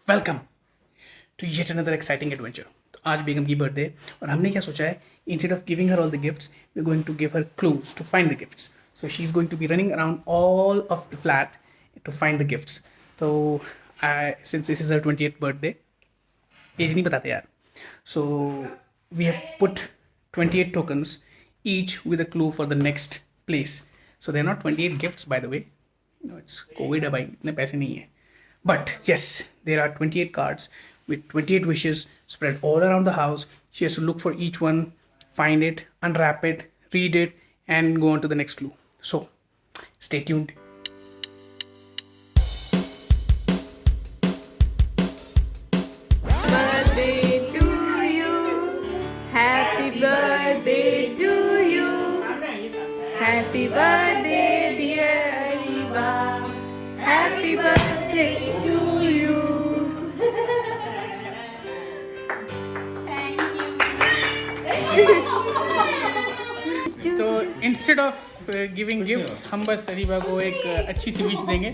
Welcome to yet another exciting adventure. तो आज बेगम की बर्थडे और हमने क्या सोचा है, instead of giving her all the gifts we are going to give her clues to find the gifts. So she is going to be running around all of the flat to find the gifts. तो since this is her 20th birthday, age नहीं बताते यार, so we have put 28 tokens each with a clue for the next place. So they are not 28 gifts, by the way. You know, it's COVID है भाई, इतने पैसे नहीं है. But yes, there are 28 cards with 28 wishes spread all around the house. She has to look for each one, find it, unwrap it, read it, and go on to the next clue. So stay tuned. Birthday to you. Happy birthday to you. Happy birthday, dear Ariba. Happy birthday to you. तो instead of giving gifts हम बस अरीबा को एक अच्छी सी wish देंगे.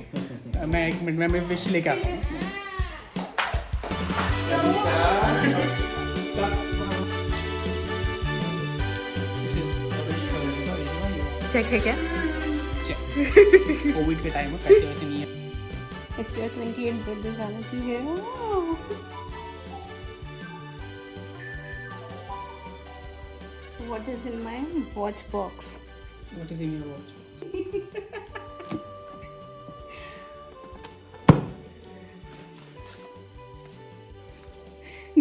मैं 1 minute में wish लेके आता हूँ. चेक है क्या? कोविड के टाइम में पैसे वैसे नहीं है. It's your 28th birthday जाना चाहिए. What is in my watch box? What is in your watch?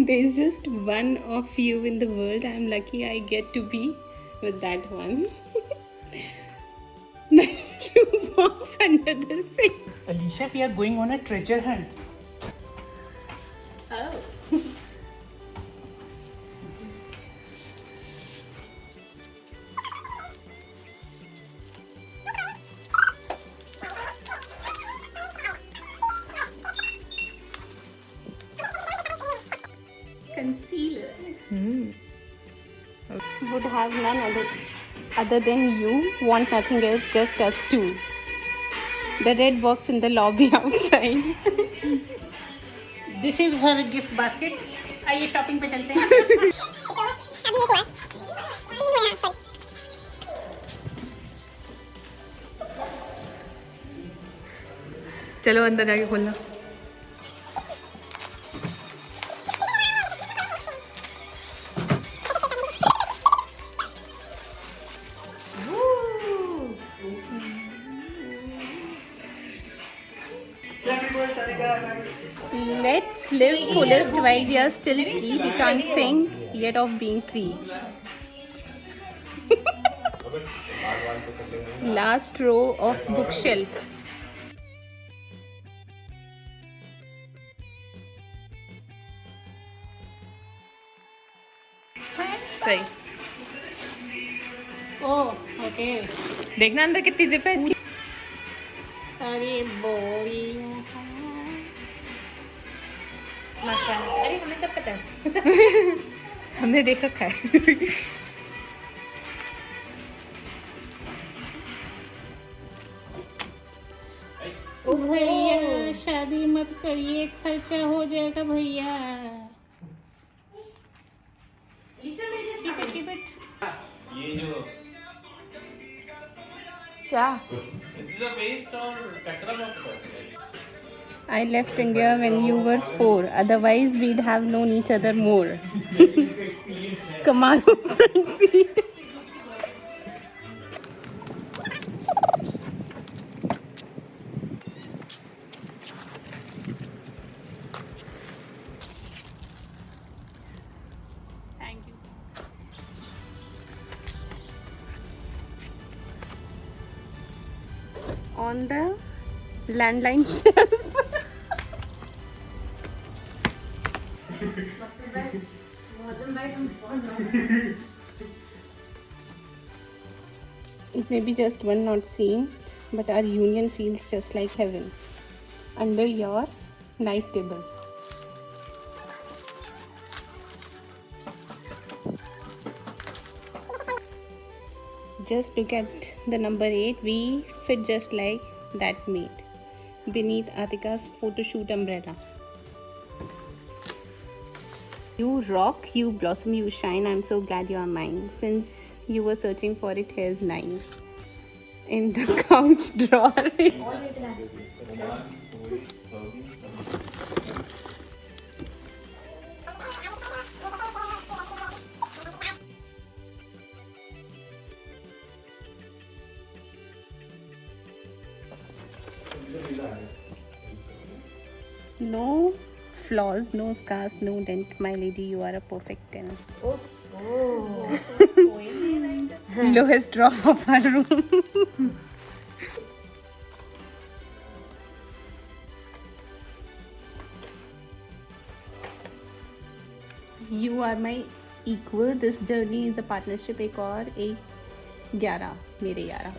There's just one of you in the world. I'm lucky I get to be with that one. My shoe box under the sink. Alicia, we are going on a treasure hunt. Oh. Concealer. Would have none other than you. Want nothing else, just us two. The red box in the lobby outside. This is her gift basket. आइए shopping पे चलते हैं. चलो अंदर जाके खोलना. Let's live fullest while we are still free. We can't think yet of being free. Last row of bookshelf. सही. Oh okay. देखना अंदर कितनी जिप है इसकी. अरे बोरी. अरे हमें सब पता है. हमने देख रखा है. ओ भैया शादी मत करिए, खर्चा हो जाएगा भैया. ये जो क्या? This is a waste or कचरा box. I left India when you were 4. Otherwise, we'd have known each other more. Camaro front seat. Thank you. On the landline shelf. It may be just one not seen, but our union feels just like heaven. Under your night table. Just look at the number 8. We fit just like that maid beneath Atika's photo shoot umbrella. You rock, you blossom, you shine. I'm so glad you are mine. Since you were searching for it, here's 9. In the couch drawer. No flaws, no scars, no dent. My lady, you are a perfect 10. Lowest drop of our room. You are my equal. This journey is a partnership. एक और एक 11 मेरे 11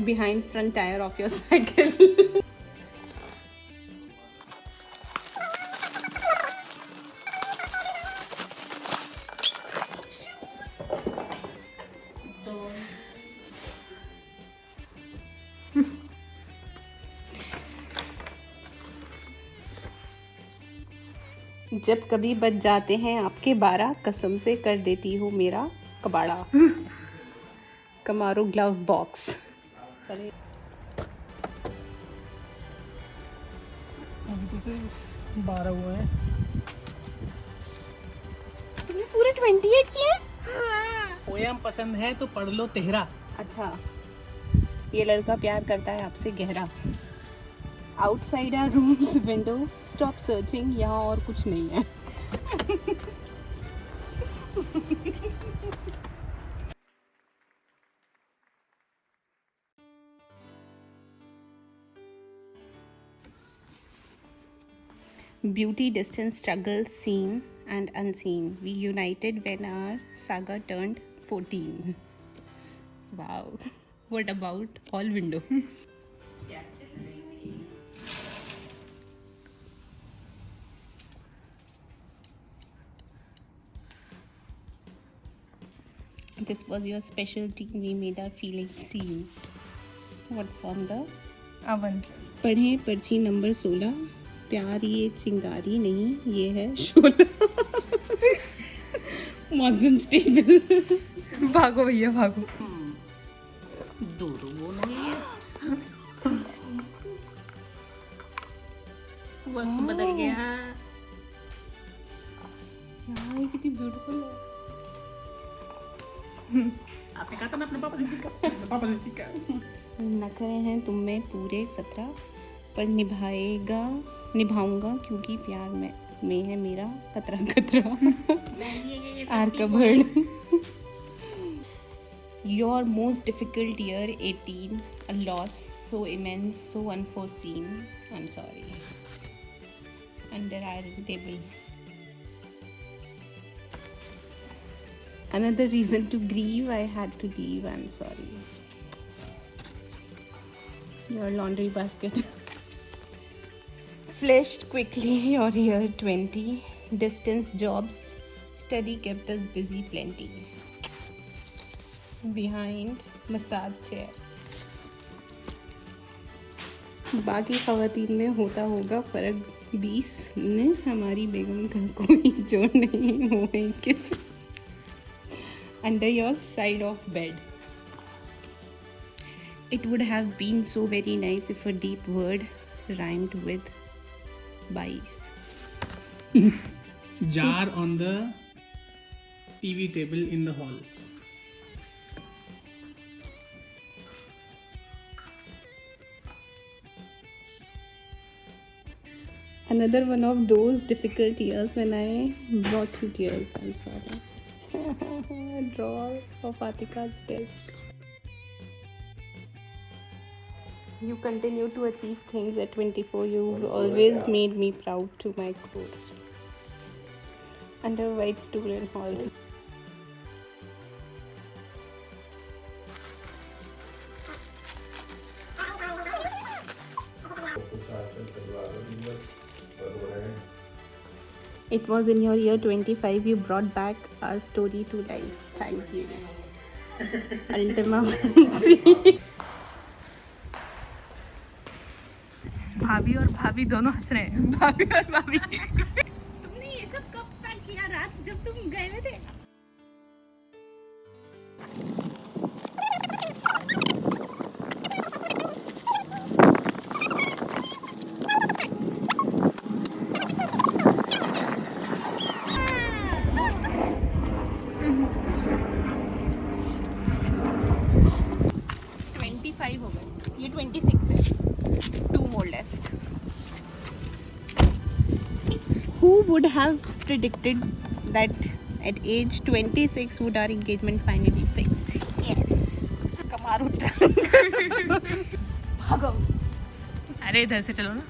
behind front tire of your cycle. जब कभी बच जाते हैं आपके 12, कसम से कर देती हूँ मेरा कबाड़ा. कमारो ग्लव बॉक्स. अभी तो सिर्फ 12 हुए हैं. तुमने पूरे 28 किए? पोयम पसंद है तो पढ़ लो तेहरा. अच्छा, ये लड़का प्यार करता है आपसे गहरा. Outside our rooms window, stop searching, यहाँ और कुछ नहीं है. Beauty, distance, struggle, seen and unseen. We united when our saga turned 14. Wow. What about hall window? This was your specialty. We made our feelings seen. What's on the oven? पढ़ें पर्ची number 16. प्यार ये चिंगारी नहीं, ये है शोला. मौसम stable. भागो भैया भागो. दूर वो नहीं है. वक्त बदल गया. यार ये कितनी ब्यूटीफुल है. आपने कहा था ना अपने पापा से सीखा. पापा से सीखा. नखरे हैं तुम में पूरे 17, पर निभाऊंगा क्योंकि प्यार में है मेरा खतरा खतरा. Are covered. Your most difficult year 18, a loss so immense, so unforeseen. I'm sorry. Under iron table. Another reason to grieve, I had to leave. I'm sorry. Your laundry basket. Flashed quickly your year 20. Distance jobs, study kept us busy plenty. Behind massage chair. बाकी खवातीन में होता होगा फर्क 20-19. हमारी बेगम का कोई जो नहीं हो 21. Under your side of bed. It would have been so very nice if a deep word rhymed with bice. Jar on the TV table in the hall. Another one of those difficult years when I brought you tears. I'm sorry. Drawer of Atika's desk. You continue to achieve things at 24. You always made me proud to my core. Under white stool in hall. It was in your year 25 you brought back our story to life. Thank you. Ultima Fancy. भाभी और भाभी दोनों हंस रहे हैं. भाभी और भाभी. तुमने ये सब कब पैक किया रात जब तुम गए हुए थे? हो गए, ये 26 है, 2 more left. Who would have predicted that at age 26 would our engagement finally fix? Yes. कमारू भागो. अरे इधर से चलो ना.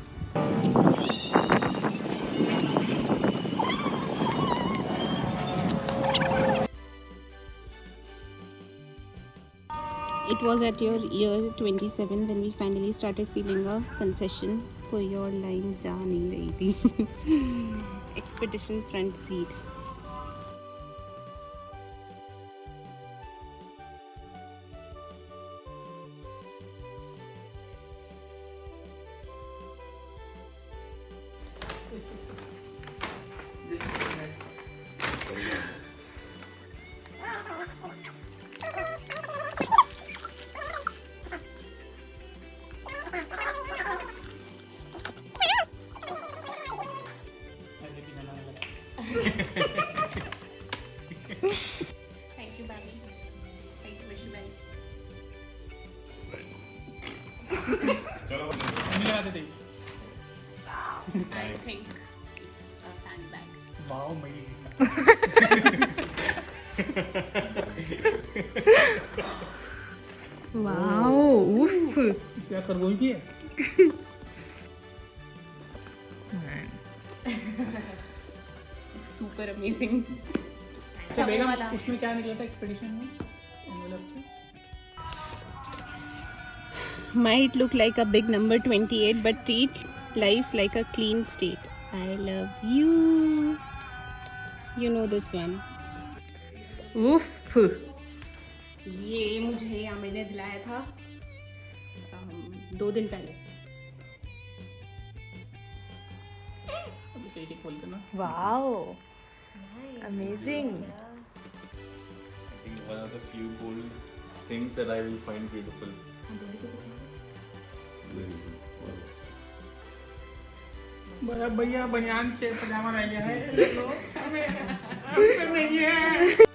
It was at your year 27 when we finally started feeling a concession for your line जा नहीं रही थी. Expedition front seat. Thank you, Bobby. Thank you, Vishu bhai. I think it's a handbag. Wow my. Wow, oof. इससे खरगोश भी है. It's super amazing. अच्छा बेगम उसमें क्या निकला था एक्सपेडिशन में एनवेलप से? Might look like a big number 28 but treat life like a clean state. I love you. You know this one. Oof. ये मुझे आमिर ने दिलाया था 2 दिन पहले. अब इसे एक खोल करना. Wow. Amazing. I think one of the few gold things that I will find beautiful. Very good. Wow. बड़ा भैया बनियान से पजामा रह गया है. ले लो. हमें नहीं है.